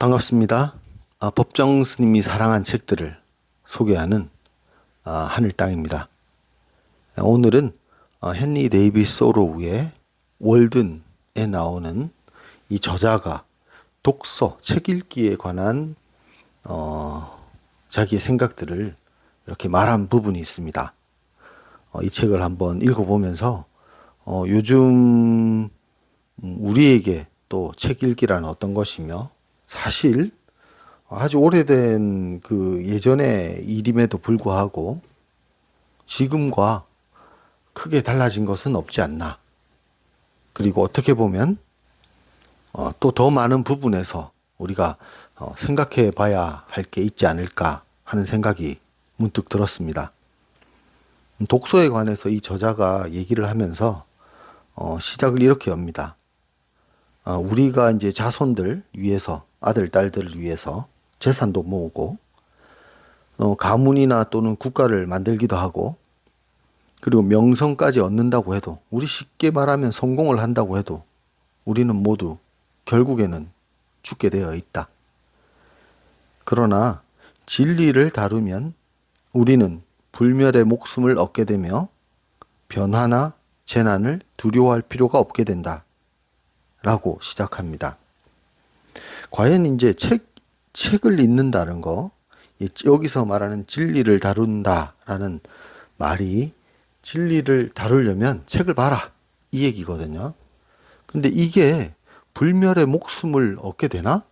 반갑습니다. 법정 스님이 사랑한 책들을 소개하는 하늘땅입니다. 오늘은 헨리 데이비스 소로우의 월든에 나오는 이 저자가 독서, 책 읽기에 관한 자기의 생각들을 이렇게 말한 부분이 있습니다. 이 책을 한번 읽어보면서 요즘 우리에게 또 책 읽기란 어떤 것이며, 사실 아주 오래된 그 예전의 일임에도 불구하고 지금과 크게 달라진 것은 없지 않나. 그리고 어떻게 보면 또 더 많은 부분에서 우리가 생각해 봐야 할 게 있지 않을까 하는 생각이 문득 들었습니다. 독서에 관해서 이 저자가 얘기를 하면서 시작을 이렇게 엽니다. 우리가 이제 자손들 위해서, 아들, 딸들을 위해서 재산도 모으고, 가문이나 또는 국가를 만들기도 하고, 그리고 명성까지 얻는다고 해도, 우리 쉽게 말하면 성공을 한다고 해도, 우리는 모두 결국에는 죽게 되어 있다. 그러나 진리를 다루면 우리는 불멸의 목숨을 얻게 되며 변화나 재난을 두려워할 필요가 없게 된다. 라고 시작합니다. 과연 이제 책을 읽는다는 거, 여기서 말하는 진리를 다룬다라는 말이 진리를 다루려면 책을 봐라, 이 얘기거든요. 근데 이게 불멸의 목숨을 얻게 되나?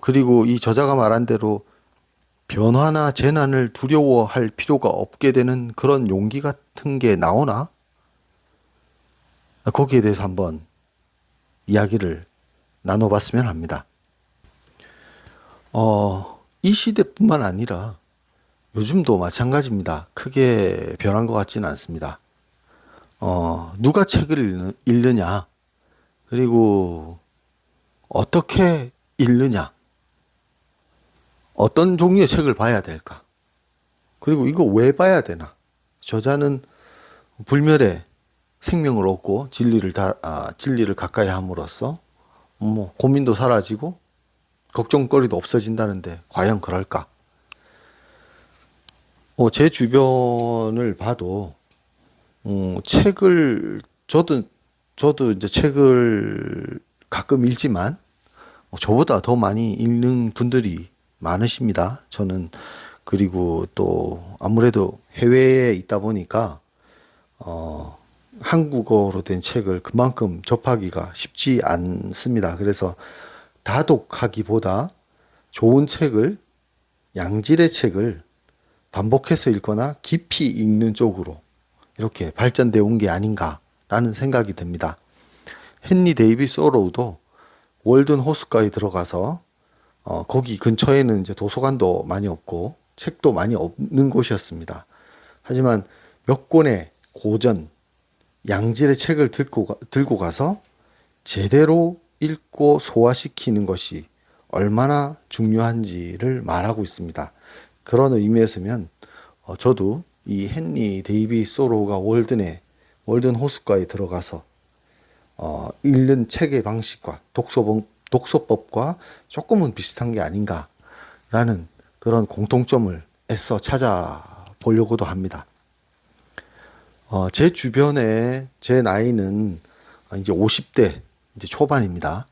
그리고 이 저자가 말한 대로 변화나 재난을 두려워할 필요가 없게 되는 그런 용기 같은 게 나오나? 거기에 대해서 한번 이야기를 나눠봤으면 합니다. 이 시대뿐만 아니라 요즘도 마찬가지입니다. 크게 변한 것 같지는 않습니다. 누가 책을 읽느냐, 그리고 어떻게 읽느냐, 어떤 종류의 책을 봐야 될까, 그리고 이거 왜 봐야 되나. 저자는 불멸의 생명을 얻고 진리를 가까이 함으로써 고민도 사라지고 걱정거리도 없어진다는데 과연 그럴까? 제 주변을 봐도 저도 이제 책을 가끔 읽지만 저보다 더 많이 읽는 분들이 많으십니다. 저는 그리고 또 아무래도 해외에 있다 보니까 한국어로 된 책을 그만큼 접하기가 쉽지 않습니다. 그래서 다독하기보다 좋은 책을, 양질의 책을 반복해서 읽거나 깊이 읽는 쪽으로 이렇게 발전되어 온 게 아닌가라는 생각이 듭니다. 헨리 데이비스 소로우도 월든 호숫가에 들어가서 거기 근처에는 이제 도서관도 많이 없고 책도 많이 없는 곳이었습니다. 하지만 몇 권의 고전, 양질의 책을 들고 가서 제대로 읽고 소화시키는 것이 얼마나 중요한지를 말하고 있습니다. 그런 의미에서면 저도 이 헨리 데이비스 소로우가 월든 호숫가에 들어가서 읽는 책의 방식과 독서법과 조금은 비슷한 게 아닌가라는 그런 공통점을 애써 찾아보려고도 합니다. 제 주변에 제 나이는 이제 50대 이제 초반입니다.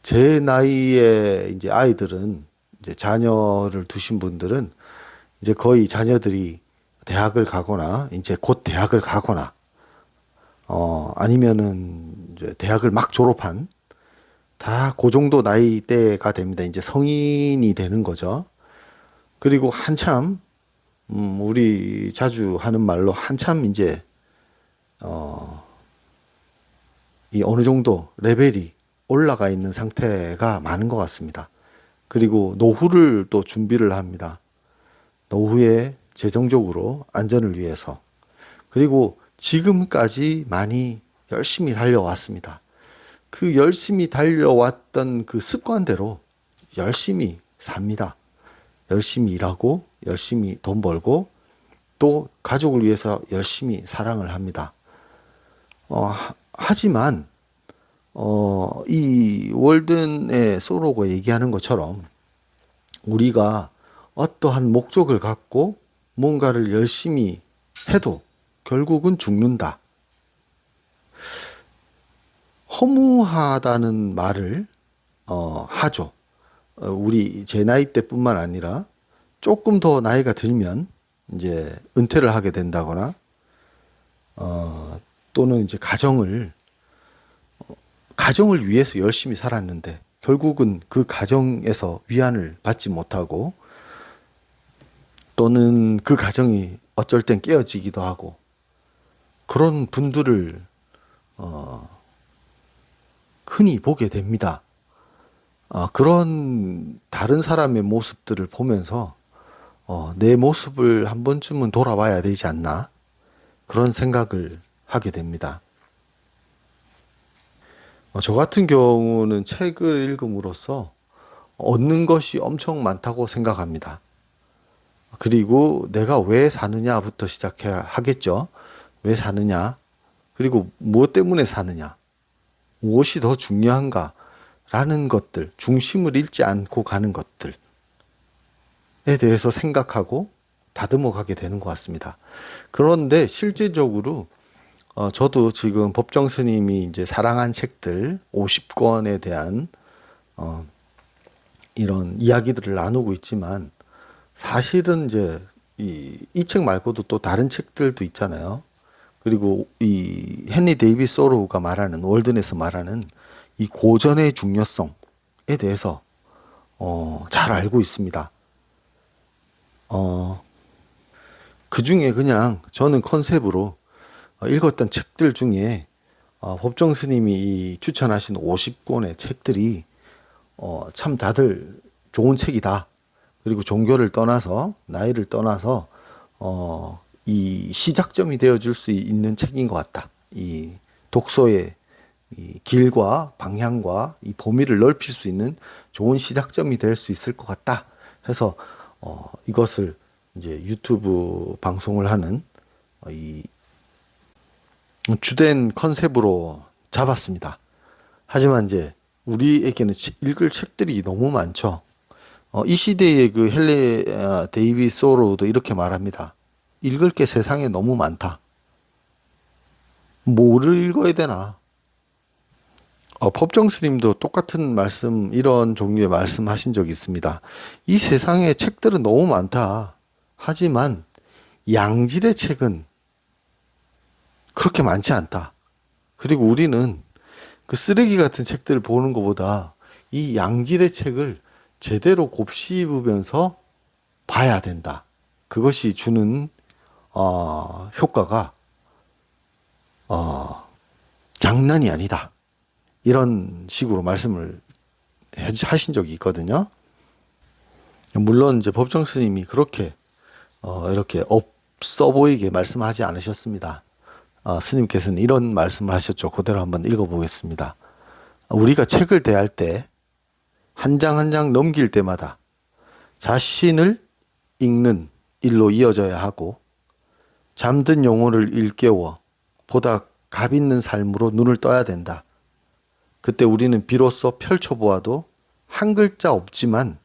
제 나이에 이제 아이들은, 이제 자녀를 두신 분들은 이제 거의 자녀들이 대학을 가거나 이제 곧 대학을 가거나 아니면은 이제 대학을 막 졸업한, 다 그 정도 나이대가 됩니다. 이제 성인이 되는 거죠. 그리고 한참 우리 자주 하는 말로 한참 이제 이 어느 정도 레벨이 올라가 있는 상태가 많은 것 같습니다. 그리고 노후를 또 준비를 합니다. 노후에 재정적으로 안전을 위해서. 그리고 지금까지 많이 열심히 달려왔습니다. 그 열심히 달려왔던 그 습관대로 열심히 삽니다. 열심히 일하고 열심히 돈 벌고 또 가족을 위해서 열심히 사랑을 합니다. 하지만 이 월든의 소로가 얘기하는 것처럼 우리가 어떠한 목적을 갖고 뭔가를 열심히 해도 결국은 죽는다. 허무하다는 말을 하죠. 우리 제 나이 때뿐만 아니라 조금 더 나이가 들면 이제 은퇴를 하게 된다거나 또는 이제 가정을 위해서 열심히 살았는데 결국은 그 가정에서 위안을 받지 못하고 또는 그 가정이 어쩔 땐 깨어지기도 하고 그런 분들을 흔히 보게 됩니다. 그런 다른 사람의 모습들을 보면서 내 모습을 한 번쯤은 돌아봐야 되지 않나 그런 생각을 하게 됩니다. 저 같은 경우는 책을 읽음으로써 얻는 것이 엄청 많다고 생각합니다. 그리고 내가 왜 사느냐부터 시작해야 하겠죠. 왜 사느냐? 그리고 무엇 때문에 사느냐? 무엇이 더 중요한가? 라는 것들, 중심을 잃지 않고 가는 것들에 대해서 생각하고 다듬어 가게 되는 것 같습니다. 그런데 실제적으로 저도 지금 법정 스님이 이제 사랑한 책들 50권에 대한 이런 이야기들을 나누고 있지만 사실은 이제 이 책 말고도 또 다른 책들도 있잖아요. 그리고 이 헨리 데이빗 소로우가 말하는 월든에서 말하는 이 고전의 중요성에 대해서 잘 알고 있습니다. 그 중에 그냥 저는 컨셉으로 읽었던 책들 중에 법정 스님이 추천하신 50권의 책들이 참 다들 좋은 책이다. 그리고 종교를 떠나서 나이를 떠나서 이 시작점이 되어줄 수 있는 책인 것 같다. 이 독서의 이 길과 방향과 이 범위를 넓힐 수 있는 좋은 시작점이 될 수 있을 것 같다. 해서 이것을 이제 유튜브 방송을 하는 이 주된 컨셉으로 잡았습니다. 하지만 이제 우리에게는 읽을 책들이 너무 많죠. 이 시대의 그 헨리 데이빗 소로우도 이렇게 말합니다. 읽을 게 세상에 너무 많다. 뭐를 읽어야 되나? 법정 스님도 똑같은 말씀, 이런 종류의 말씀하신 적이 있습니다. 이 세상에 책들은 너무 많다. 하지만 양질의 책은 그렇게 많지 않다. 그리고 우리는 그 쓰레기 같은 책들을 보는 것보다 이 양질의 책을 제대로 곱씹으면서 봐야 된다. 그것이 주는 효과가 장난이 아니다. 이런 식으로 말씀을 하신 적이 있거든요. 물론 이제 법정 스님이 그렇게 이렇게 없어 보이게 말씀하지 않으셨습니다. 스님께서는 이런 말씀을 하셨죠. 그대로 한번 읽어보겠습니다. 우리가 책을 대할 때 한 장 한 장 넘길 때마다 자신을 읽는 일로 이어져야 하고 잠든 영혼을 일깨워 보다 값 있는 삶으로 눈을 떠야 된다. 그때 우리는 비로소 펼쳐보아도 한 글자 없지만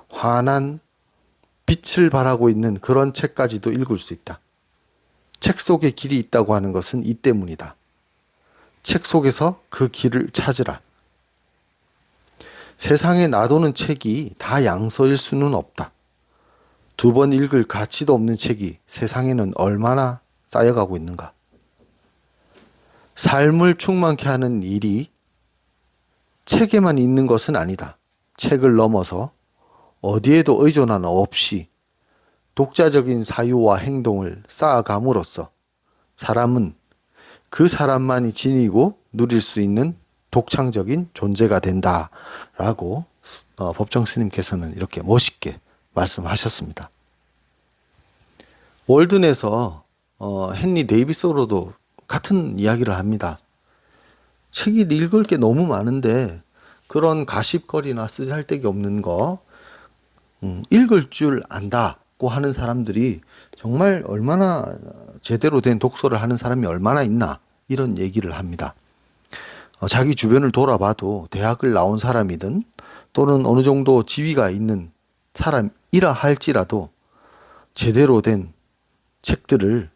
환한 빛을 발하고 있는 그런 책까지도 읽을 수 있다. 책 속에 길이 있다고 하는 것은 이 때문이다. 책 속에서 그 길을 찾으라. 세상에 놔두는 책이 다 양서일 수는 없다. 2번 읽을 가치도 없는 책이 세상에는 얼마나 쌓여가고 있는가. 삶을 충만케 하는 일이 책에만 있는 것은 아니다. 책을 넘어서 어디에도 의존한 없이 독자적인 사유와 행동을 쌓아감으로써 사람은 그 사람만이 지니고 누릴 수 있는 독창적인 존재가 된다라고 법정 스님께서는 이렇게 멋있게 말씀하셨습니다. 월든에서 헨리 데이빗 소로도 같은 이야기를 합니다. 책이 읽을 게 너무 많은데 그런 가십거리나 쓰잘데기 없는 거 읽을 줄 안다고 하는 사람들이 정말 얼마나 제대로 된 독서를 하는 사람이 얼마나 있나 이런 얘기를 합니다. 자기 주변을 돌아봐도 대학을 나온 사람이든 또는 어느 정도 지위가 있는 사람이라 할지라도 제대로 된 책들을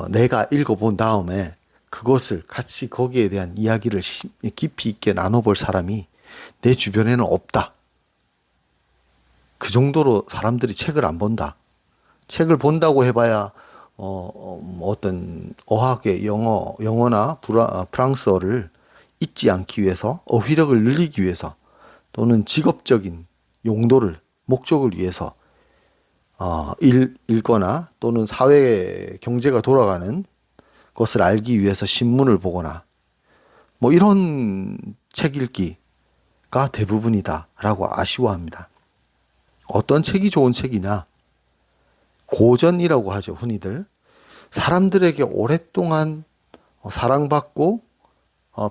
내가 읽어본 다음에 그것을 같이 거기에 대한 이야기를 깊이 있게 나눠볼 사람이 내 주변에는 없다. 그 정도로 사람들이 책을 안 본다. 책을 본다고 해봐야 어떤 어학의 영어나 프랑스어를 잊지 않기 위해서, 어휘력을 늘리기 위해서, 또는 직업적인 용도를, 목적을 위해서 읽거나 또는 사회 경제가 돌아가는 것을 알기 위해서 신문을 보거나 뭐 이런 책 읽기가 대부분이다라고 아쉬워합니다. 어떤 책이 좋은 책이냐? 고전이라고 하죠, 흔히들. 사람들에게 오랫동안 사랑받고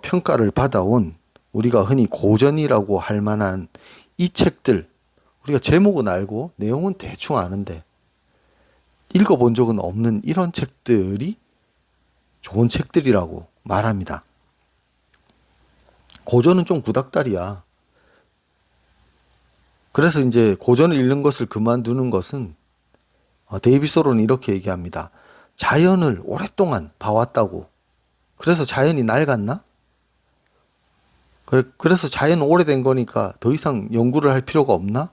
평가를 받아온 우리가 흔히 고전이라고 할 만한 이 책들, 우리가 제목은 알고 내용은 대충 아는데 읽어본 적은 없는 이런 책들이 좋은 책들이라고 말합니다. 고전은 좀 구닥다리야. 그래서 이제 고전을 읽는 것을 그만두는 것은 데이빗 소로는 이렇게 얘기합니다. 자연을 오랫동안 봐왔다고. 그래서 자연이 낡았나? 그래서 자연은 오래된 거니까 더 이상 연구를 할 필요가 없나?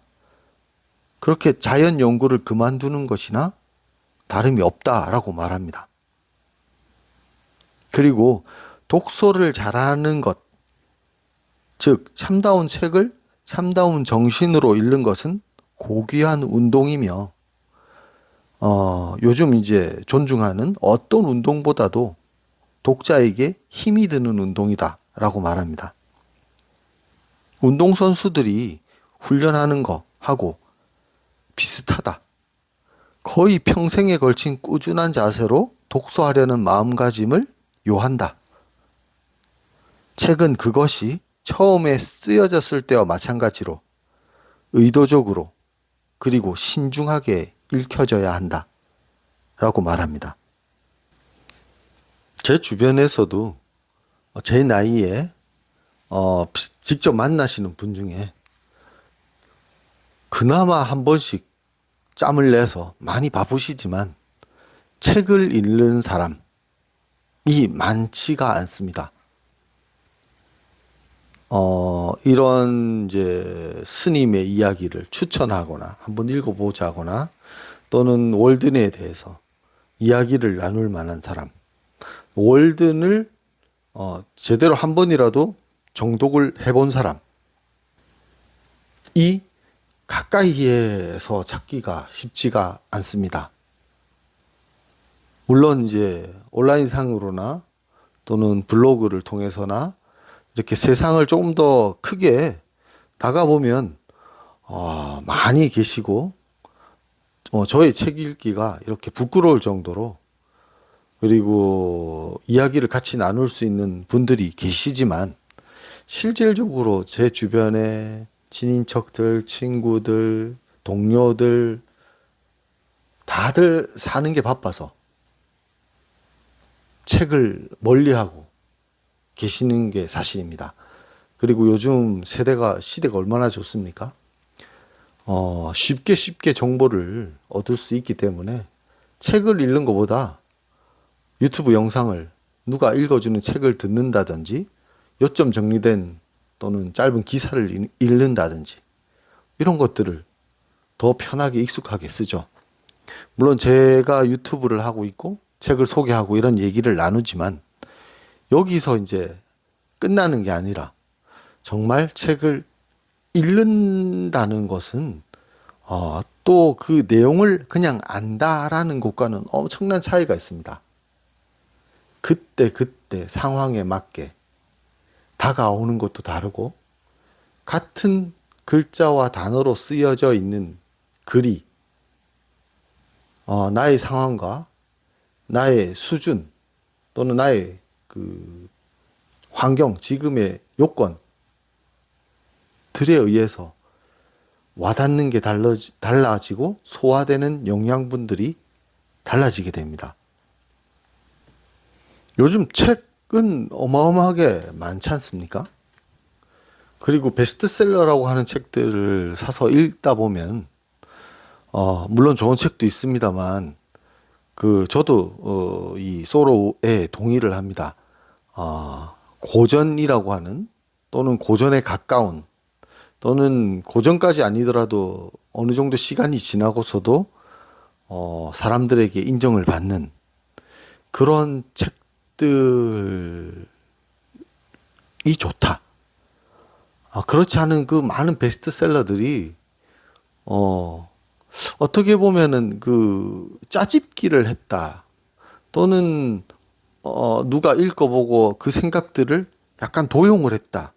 그렇게 자연 연구를 그만두는 것이나 다름이 없다라고 말합니다. 그리고 독서를 잘하는 것, 즉 참다운 책을 참다운 정신으로 읽는 것은 고귀한 운동이며 요즘 이제 존중하는 어떤 운동보다도 독자에게 힘이 드는 운동이다라고 말합니다. 운동선수들이 훈련하는 거 하고 비슷하다. 거의 평생에 걸친 꾸준한 자세로 독서하려는 마음가짐을 요한다. 책은 그것이 처음에 쓰여졌을 때와 마찬가지로 의도적으로 그리고 신중하게 읽혀져야 한다 라고 말합니다. 제 주변에서도 제 나이에 직접 만나시는 분 중에 그나마 한 번씩 짬을 내서 많이 바쁘시지만 책을 읽는 사람이 많지가 않습니다. 이런 이제 스님의 이야기를 추천하거나 한번 읽어보자거나 또는 월든에 대해서 이야기를 나눌 만한 사람, 월든을 제대로 한 번이라도 정독을 해본 사람이 가까이에서 찾기가 쉽지가 않습니다. 물론 이제 온라인상으로나 또는 블로그를 통해서나 이렇게 세상을 조금 더 크게 나가보면 많이 계시고 저의 책 읽기가 이렇게 부끄러울 정도로 그리고 이야기를 같이 나눌 수 있는 분들이 계시지만 실질적으로 제 주변에 친인척들, 친구들, 동료들 다들 사는 게 바빠서 책을 멀리하고 계시는 게 사실입니다. 그리고 요즘 시대가 얼마나 좋습니까? 쉽게 정보를 얻을 수 있기 때문에 책을 읽는 것보다 유튜브 영상을 누가 읽어주는 책을 듣는다든지 요점 정리된 또는 짧은 기사를 읽는다든지 이런 것들을 더 편하게 익숙하게 쓰죠. 물론 제가 유튜브를 하고 있고 책을 소개하고 이런 얘기를 나누지만 여기서 이제 끝나는 게 아니라 정말 책을 읽는다는 것은 또 그 내용을 그냥 안다라는 것과는 엄청난 차이가 있습니다. 그때 상황에 맞게 다가오는 것도 다르고 같은 글자와 단어로 쓰여져 있는 글이 나의 상황과 나의 수준 또는 나의 그 환경, 지금의 요건들에 의해서 와닿는 게 달라지고 소화되는 영양분들이 달라지게 됩니다. 요즘 책은 책은 어마어마하게 많지 않습니까? 그리고 베스트셀러라고 하는 책들을 사서 읽다 보면 물론 좋은 책도 있습니다만 저도 이 소로에 동의를 합니다. 고전이라고 하는 또는 고전에 가까운 또는 고전까지 아니더라도 어느 정도 시간이 지나고서도 사람들에게 인정을 받는 그런 책들이 좋다. 그렇지 않은 그 많은 베스트셀러들이 어떻게 보면은 짜집기를 했다. 또는 누가 읽어보고 그 생각들을 약간 도용을 했다.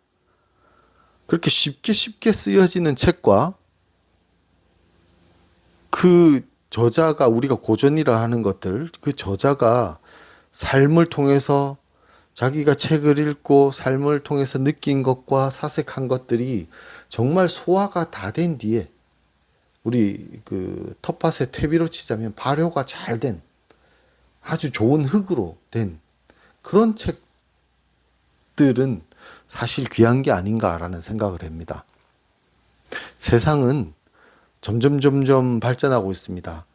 그렇게 쉽게 쓰여지는 책과 그 저자가 우리가 고전이라 하는 것들, 그 저자가 삶을 통해서 자기가 책을 읽고 삶을 통해서 느낀 것과 사색한 것들이 정말 소화가 다 된 뒤에 우리 텃밭의 퇴비로 치자면 발효가 잘 된 아주 좋은 흙으로 된 그런 책들은 사실 귀한 게 아닌가라는 생각을 합니다. 세상은 점점 발전하고 있습니다.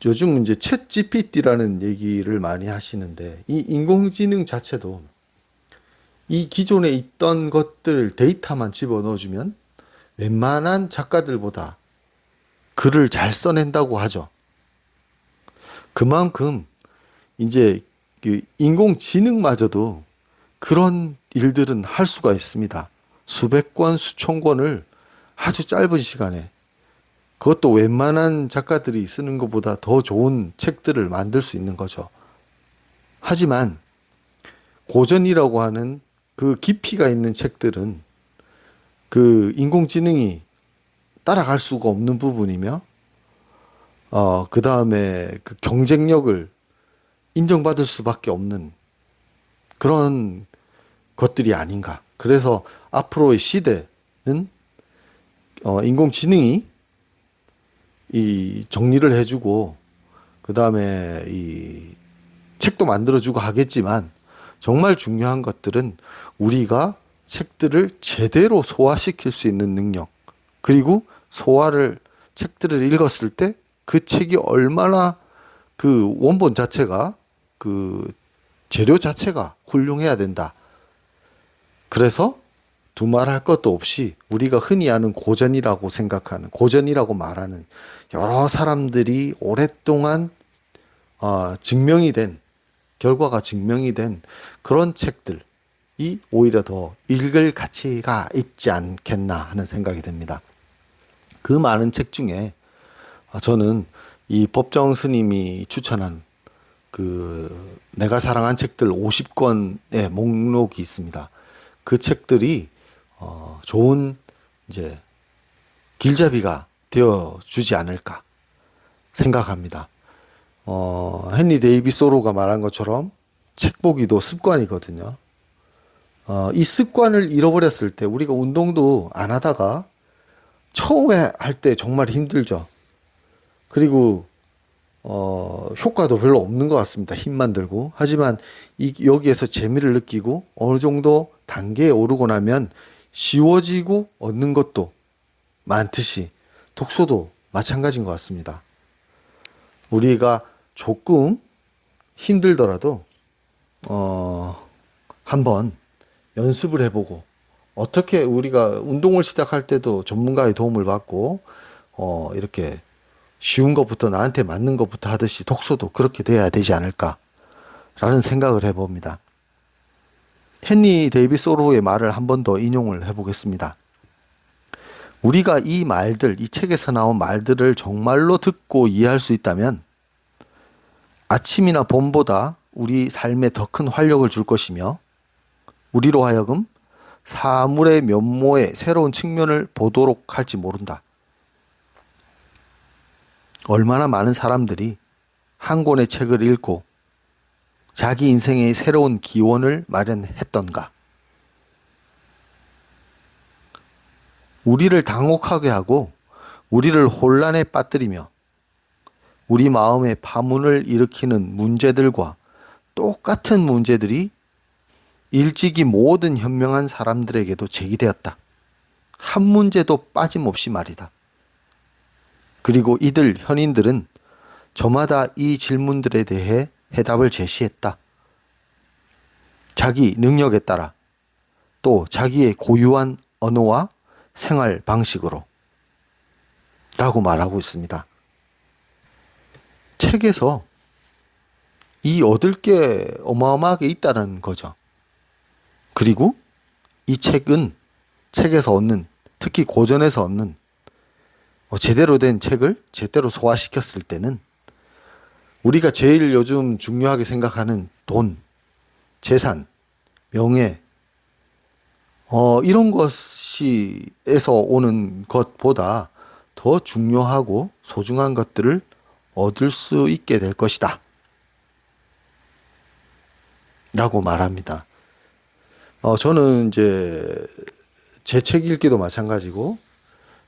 요즘 이제 챗 GPT라는 얘기를 많이 하시는데 이 인공지능 자체도 이 기존에 있던 것들 데이터만 집어넣어주면 웬만한 작가들보다 글을 잘 써낸다고 하죠. 그만큼 이제 인공지능마저도 그런 일들은 할 수가 있습니다. 수백 권, 수천 권을 아주 짧은 시간에 그것도 웬만한 작가들이 쓰는 것보다 더 좋은 책들을 만들 수 있는 거죠. 하지만 고전이라고 하는 그 깊이가 있는 책들은 인공지능이 따라갈 수가 없는 부분이며 그 다음에 그 경쟁력을 인정받을 수밖에 없는 그런 것들이 아닌가. 그래서 앞으로의 시대는 인공지능이 이 정리를 해주고 그 다음에 이 책도 만들어주고 하겠지만 정말 중요한 것들은 우리가 책들을 제대로 소화시킬 수 있는 능력, 그리고 책들을 읽었을 때 그 책이 얼마나 그 원본 자체가 그 재료 자체가 훌륭해야 된다. 그래서 두말할 것도 없이 우리가 흔히 아는 고전이라고 생각하는, 고전이라고 말하는 여러 사람들이 오랫동안 결과가 증명이 된 그런 책들이 오히려 더 읽을 가치가 있지 않겠나 하는 생각이 듭니다. 그 많은 책 중에 저는 이 법정 스님이 추천한 내가 사랑한 책들 50권의 목록이 있습니다. 그 책들이 좋은 이제 길잡이가 되어 주지 않을까 생각합니다. 헨리 데이비 소로가 말한 것처럼 책 보기도 습관이거든요. 이 습관을 잃어버렸을 때 우리가 운동도 안 하다가 처음에 할 때 정말 힘들죠. 그리고 효과도 별로 없는 것 같습니다. 힘만 들고. 하지만 여기에서 재미를 느끼고 어느 정도 단계에 오르고 나면 쉬워지고 얻는 것도 많듯이 독서도 마찬가지인 것 같습니다. 우리가 조금 힘들더라도 한번 연습을 해보고 어떻게 우리가 운동을 시작할 때도 전문가의 도움을 받고 이렇게 쉬운 것부터 나한테 맞는 것부터 하듯이 독서도 그렇게 돼야 되지 않을까라는 생각을 해봅니다. 헨리 데이비 소로의 말을 한 번 더 인용을 해보겠습니다. 우리가 이 책에서 나온 말들을 정말로 듣고 이해할 수 있다면 아침이나 봄보다 우리 삶에 더 큰 활력을 줄 것이며 우리로 하여금 사물의 면모의 새로운 측면을 보도록 할지 모른다. 얼마나 많은 사람들이 한 권의 책을 읽고 자기 인생의 새로운 기원을 마련했던가. 우리를 당혹하게 하고 우리를 혼란에 빠뜨리며 우리 마음에 파문을 일으키는 문제들과 똑같은 문제들이 일찍이 모든 현명한 사람들에게도 제기되었다. 한 문제도 빠짐없이 말이다. 그리고 이들 현인들은 저마다 이 질문들에 대해 해답을 제시했다. 자기 능력에 따라 또 자기의 고유한 언어와 생활 방식으로 라고 말하고 있습니다. 책에서 이 얻을 게 어마어마하게 있다는 거죠. 그리고 이 책은 책에서 얻는, 특히 고전에서 얻는 제대로 된 책을 제대로 소화시켰을 때는 우리가 제일 요즘 중요하게 생각하는 돈, 재산, 명예, 이런 것에서 오는 것보다 더 중요하고 소중한 것들을 얻을 수 있게 될 것이다. 라고 말합니다. 저는 이제 제 책 읽기도 마찬가지고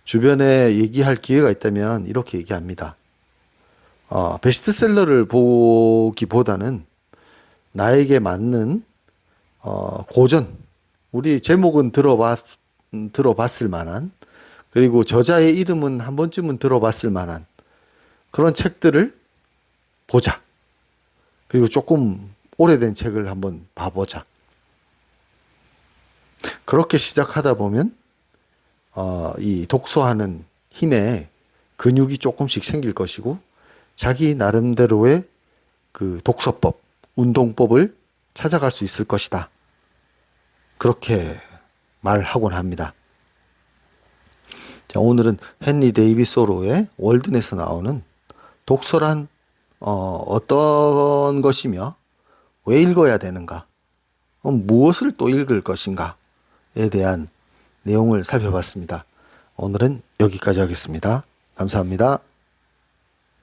주변에 얘기할 기회가 있다면 이렇게 얘기합니다. 베스트셀러를 보기보다는 나에게 맞는 고전, 우리 제목은 들어봤을 만한, 그리고 저자의 이름은 한 번쯤은 들어봤을 만한 그런 책들을 보자. 그리고 조금 오래된 책을 한번 봐보자. 그렇게 시작하다 보면 이 독서하는 힘에 근육이 조금씩 생길 것이고 자기 나름대로의 그 독서법, 운동법을 찾아갈 수 있을 것이다. 그렇게 말하곤 합니다. 자, 오늘은 헨리 데이빗 소로의 월든에서 나오는 독서란 어떤 것이며 왜 읽어야 되는가, 무엇을 또 읽을 것인가에 대한 내용을 살펴봤습니다. 오늘은 여기까지 하겠습니다. 감사합니다.